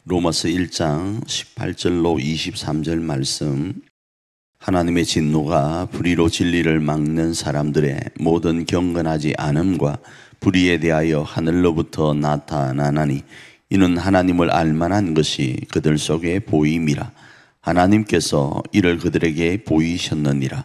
로마서 1장 18절로 23절 말씀. 하나님의 진노가 불의로 진리를 막는 사람들의 모든 경건하지 않음과 불의에 대하여 하늘로부터 나타나나니 이는 하나님을 알만한 것이 그들 속에 보임이라. 하나님께서 이를 그들에게 보이셨느니라.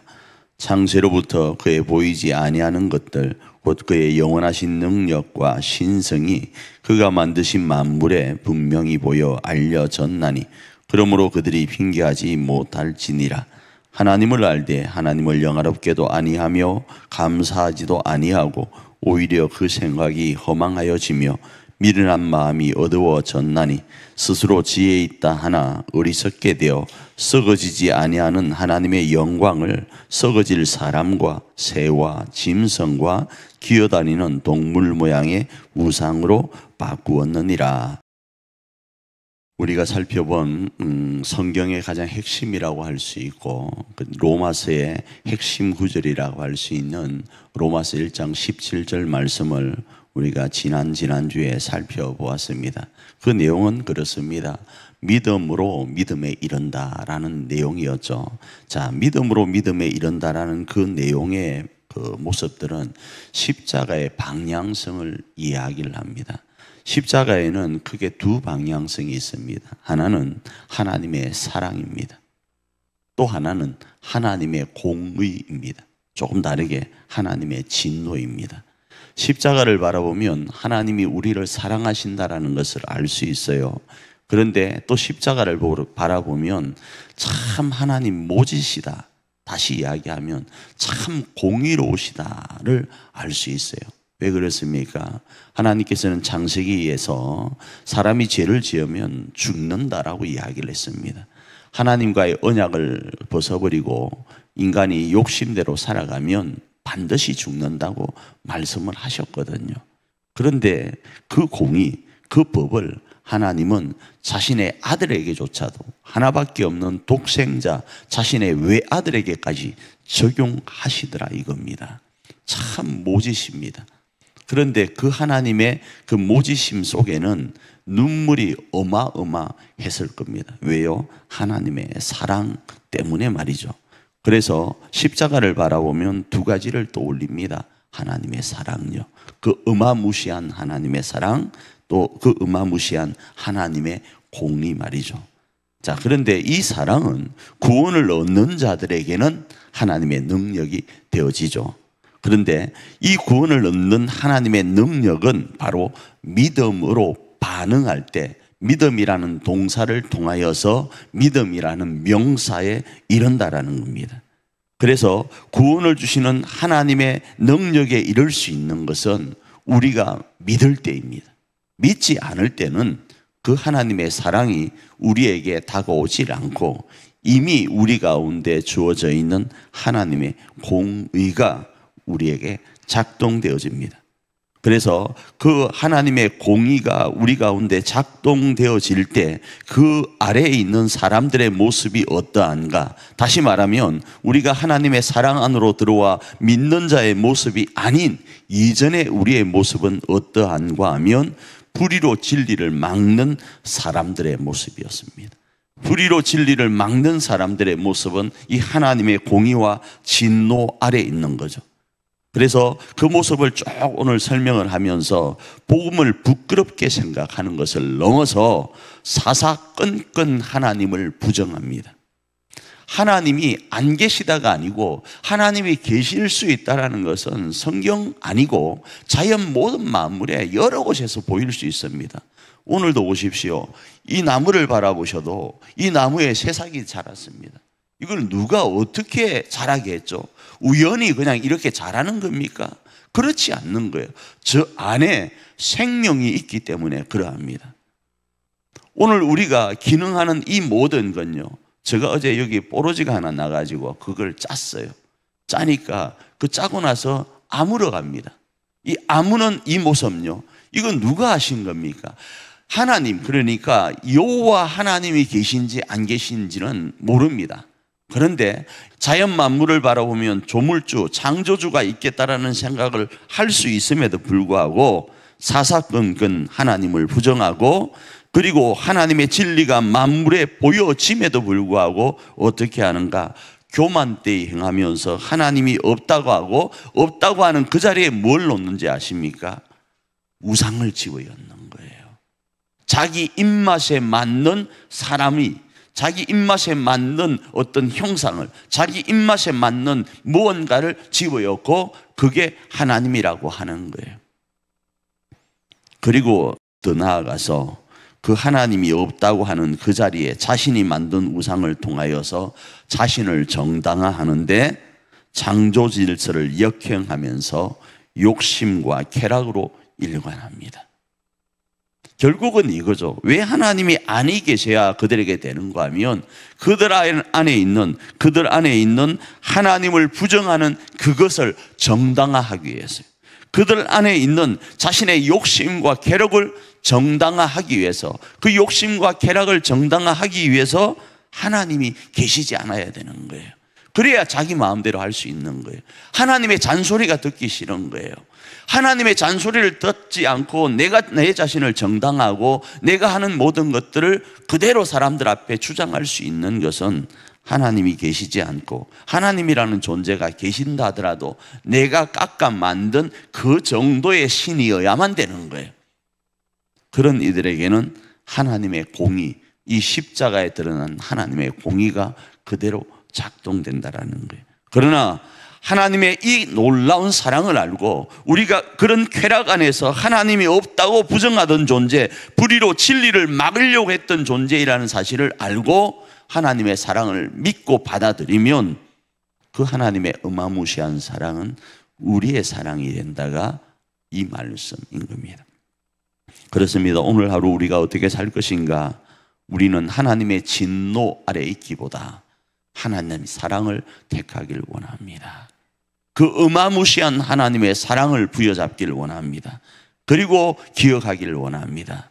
창세로부터 그의 보이지 아니하는 것들 곧 그의 영원하신 능력과 신성이 그가 만드신 만물에 분명히 보여 알려졌나니 그러므로 그들이 핑계하지 못할지니라. 하나님을 알되 하나님을 영화롭게도 아니하며 감사하지도 아니하고 오히려 그 생각이 허망하여지며 미련한 마음이 어두워졌나니 스스로 지혜 있다 하나 어리석게 되어 썩어지지 아니하는 하나님의 영광을 썩어질 사람과 새와 짐승과 기어다니는 동물 모양의 우상으로 바꾸었느니라. 우리가 살펴본 성경의 가장 핵심이라고 할 수 있고 로마서의 핵심 구절이라고 할 수 있는 로마서 1장 17절 말씀을 우리가 지난주에 살펴보았습니다. 그 내용은 그렇습니다. 믿음으로 믿음에 이른다라는 내용이었죠. 자, 믿음으로 믿음에 이른다라는 그 내용의 그 모습들은 십자가의 방향성을 이야기를 합니다. 십자가에는 크게 두 방향성이 있습니다. 하나는 하나님의 사랑입니다. 또 하나는 하나님의 공의입니다. 조금 다르게 하나님의 진노입니다. 십자가를 바라보면 하나님이 우리를 사랑하신다라는 것을 알 수 있어요. 그런데 또 십자가를 바라보면 참 하나님 모지시다. 다시 이야기하면 참 공의로우시다를 알 수 있어요. 왜 그렇습니까? 하나님께서는 창세기에서 사람이 죄를 지으면 죽는다라고 이야기를 했습니다. 하나님과의 언약을 벗어버리고 인간이 욕심대로 살아가면 반드시 죽는다고 말씀을 하셨거든요. 그런데 그 공의, 그 법을 하나님은 자신의 아들에게조차도 하나밖에 없는 독생자 자신의 외아들에게까지 적용하시더라 이겁니다. 참 모지십니다. 그런데 그 하나님의 그 모지심 속에는 눈물이 어마어마했을 겁니다. 왜요? 하나님의 사랑 때문에 말이죠. 그래서 십자가를 바라보면 두 가지를 떠올립니다. 하나님의 사랑요. 그 어마무시한 하나님의 사랑, 또 그 어마무시한 하나님의 공의 말이죠. 자, 그런데 이 사랑은 구원을 얻는 자들에게는 하나님의 능력이 되어지죠. 그런데 이 구원을 얻는 하나님의 능력은 바로 믿음으로 반응할 때 믿음이라는 동사를 통하여서 믿음이라는 명사에 이른다라는 겁니다. 그래서 구원을 주시는 하나님의 능력에 이를 수 있는 것은 우리가 믿을 때입니다. 믿지 않을 때는 그 하나님의 사랑이 우리에게 다가오질 않고 이미 우리 가운데 주어져 있는 하나님의 공의가 우리에게 작동되어집니다. 그래서 그 하나님의 공의가 우리 가운데 작동되어질 때 그 아래에 있는 사람들의 모습이 어떠한가? 다시 말하면 우리가 하나님의 사랑 안으로 들어와 믿는 자의 모습이 아닌 이전에 우리의 모습은 어떠한가 하면 불의로 진리를 막는 사람들의 모습이었습니다. 불의로 진리를 막는 사람들의 모습은 이 하나님의 공의와 진노 아래에 있는 거죠. 그래서 그 모습을 쭉 오늘 설명을 하면서 복음을 부끄럽게 생각하는 것을 넘어서 사사건건 하나님을 부정합니다. 하나님이 안 계시다가 아니고 하나님이 계실 수 있다는 것은 성경 아니고 자연 모든 만물에 여러 곳에서 보일 수 있습니다. 오늘도 보십시오. 이 나무를 바라보셔도 이 나무에 새싹이 자랐습니다. 이걸 누가 어떻게 자라게 했죠? 우연히 그냥 이렇게 자라는 겁니까? 그렇지 않는 거예요. 저 안에 생명이 있기 때문에 그러합니다. 오늘 우리가 기능하는 이 모든 건요, 제가 어제 여기 뽀로지가 하나 나가지고 그걸 짰어요. 짜니까 그 짜고 나서 아물어 갑니다. 이 아무는 이 모습요, 이건 누가 하신 겁니까? 하나님, 그러니까 여호와 하나님이 계신지 안 계신지는 모릅니다. 그런데 자연 만물을 바라보면 조물주, 창조주가 있겠다라는 생각을 할 수 있음에도 불구하고 사사건건 하나님을 부정하고 그리고 하나님의 진리가 만물에 보여짐에도 불구하고 어떻게 하는가? 교만되이 행하면서 하나님이 없다고 하고, 없다고 하는 그 자리에 뭘 놓는지 아십니까? 우상을 집어넣는 거예요. 자기 입맛에 맞는 사람이, 자기 입맛에 맞는 어떤 형상을, 자기 입맛에 맞는 무언가를 집어넣고 그게 하나님이라고 하는 거예요. 그리고 더 나아가서 그 하나님이 없다고 하는 그 자리에 자신이 만든 우상을 통하여서 자신을 정당화하는데 창조 질서를 역행하면서 욕심과 쾌락으로 일관합니다. 결국은 이거죠. 왜 하나님이 아니 계셔야 그들에게 되는가 하면 그들 안에 있는 하나님을 부정하는 그것을 정당화하기 위해서요. 그들 안에 있는 자신의 욕심과 쾌락을 정당화하기 위해서, 그 욕심과 쾌락을 정당화하기 위해서 하나님이 계시지 않아야 되는 거예요. 그래야 자기 마음대로 할 수 있는 거예요. 하나님의 잔소리가 듣기 싫은 거예요. 하나님의 잔소리를 듣지 않고 내가 내 자신을 정당하고 내가 하는 모든 것들을 그대로 사람들 앞에 주장할 수 있는 것은 하나님이 계시지 않고, 하나님이라는 존재가 계신다 하더라도 내가 깎아 만든 그 정도의 신이어야만 되는 거예요. 그런 이들에게는 하나님의 공의, 이 십자가에 드러난 하나님의 공의가 그대로 작동된다라는 거예요. 그러나 하나님의 이 놀라운 사랑을 알고 우리가 그런 쾌락 안에서 하나님이 없다고 부정하던 존재, 불의로 진리를 막으려고 했던 존재이라는 사실을 알고 하나님의 사랑을 믿고 받아들이면 그 하나님의 어마무시한 사랑은 우리의 사랑이 된다가 이 말씀인 겁니다. 그렇습니다. 오늘 하루 우리가 어떻게 살 것인가? 우리는 하나님의 진노 아래 있기보다 하나님의 사랑을 택하길 원합니다. 그 어마무시한 하나님의 사랑을 부여잡기를 원합니다. 그리고 기억하기를 원합니다.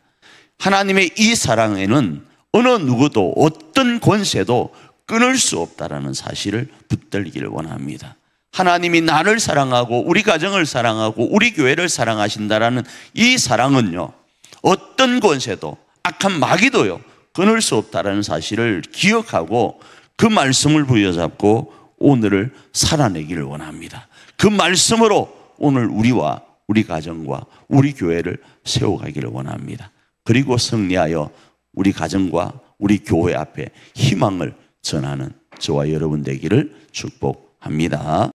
하나님의 이 사랑에는 어느 누구도 어떤 권세도 끊을 수 없다라는 사실을 붙들기를 원합니다. 하나님이 나를 사랑하고 우리 가정을 사랑하고 우리 교회를 사랑하신다라는 이 사랑은요, 어떤 권세도, 악한 마귀도요 끊을 수 없다라는 사실을 기억하고 그 말씀을 부여잡고 오늘을 살아내기를 원합니다. 그 말씀으로 오늘 우리와 우리 가정과 우리 교회를 세워가기를 원합니다. 그리고 승리하여 우리 가정과 우리 교회 앞에 희망을 전하는 저와 여러분 되기를 축복합니다.